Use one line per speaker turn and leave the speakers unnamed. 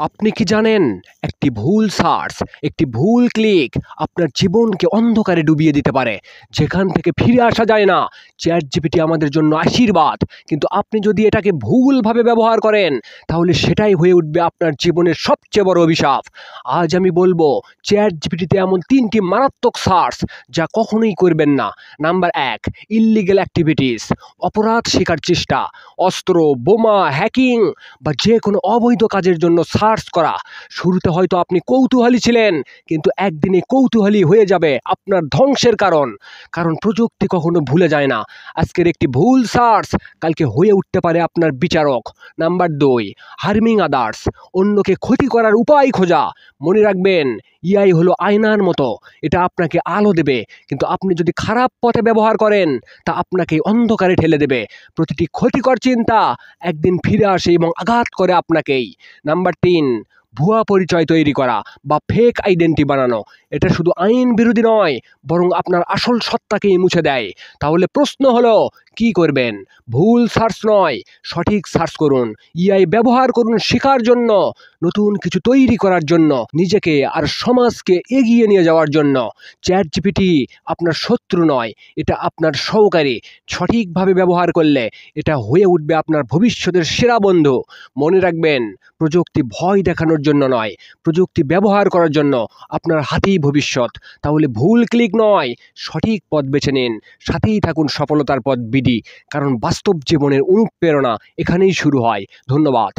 আপনি কি জানেন একটি ভুল সার্চ, একটি ভুল ক্লিক আপনার জীবনকে অন্ধকারে ডুবিয়ে দিতে পারে, যেখান থেকে ফিরে আসা যায় না। চ্যাটজিপিটি আমাদের জন্য আশীর্বাদ, কিন্তু আপনি যদি এটাকে ভুলভাবে ব্যবহার করেন তাহলে সেটাই হয়ে উঠবে আপনার জীবনের সবচেয়ে বড় অভিশাপ। আজ আমি বলবো চ্যাটজিপিটিতে এমন 3টি মারাত্মক সার্চ যা কখনোই করবেন না। নাম্বার 1, ইল্লিগ্যাল অ্যাক্টিভিটিস, অপরাধ শেখার চেষ্টা, অস্ত্র, বোমা, হ্যাকিং বা যে কোনো অবৈধ কাজের জন্য সার্চ করা। শুরুতে হয়তো আপনি কৌতূহলী ছিলেন, কিন্তু একদিনে কৌতূহলী হয়ে যাবে আপনার ধ্বংসের কারণ। কারণ প্রযুক্তি কখনো ভুলে যায় না। আজকের একটি ভুল সার্চ কালকে হয়ে উঠতে পারে আপনার বিচারক। নাম্বার 2, হার্মিং আদার্স, অন্যকে ক্ষতি করার উপায় খোঁজা। মনে রাখবেন, ইআই হলো আয়নার মতো, এটা আপনাকে আলো দেবে, কিন্তু আপনি যদি খারাপ পথে ব্যবহার করেন তা আপনাকে অন্ধকারে ঠেলে দেবে। প্রতিটি ক্ষতিকর চিন্তা একদিন ফিরে আসে এবং আঘাত করে আপনাকেই। নাম্বার 3, ভুয়া পরিচয় তৈরি করা বা ফেক আইডেন্টি বানানো। এটা শুধু আইন বিরোধী নয়, বরং আপনার আসল সত্তাকেই মুছে দেয়। তাহলে প্রশ্ন হলো, কি করবেন? ভুল সার্চ নয়, সঠিক সার্চ করুন। ইআই ব্যবহার করুন শেখার জন্য, নতুন কিছু তৈরি করার জন্য, নিজেকে আর সমাজকে এগিয়ে নিয়ে যাওয়ার জন্য। চ্যাটজিপিটি আপনার শত্রু নয়, এটা আপনার সহকারী। সঠিকভাবে ব্যবহার করলে এটা হয়ে উঠবে আপনার ভবিষ্যতের সেরা বন্ধু। মনে রাখবেন, প্রযুক্তি ভয় দেখানোর জন্য নয়, প্রযুক্তি ব্যবহার করার জন্য। আপনার হাতেই ভবিষ্যৎ। তাহলে ভুল ক্লিক নয়, সঠিক পথ বেছে নিন। সাথেই থাকুন সফলতার পথ বিডি, কারণ বাস্তব জীবনের অনুপ্রেরণা এখানেই শুরু হয়। ধন্যবাদ।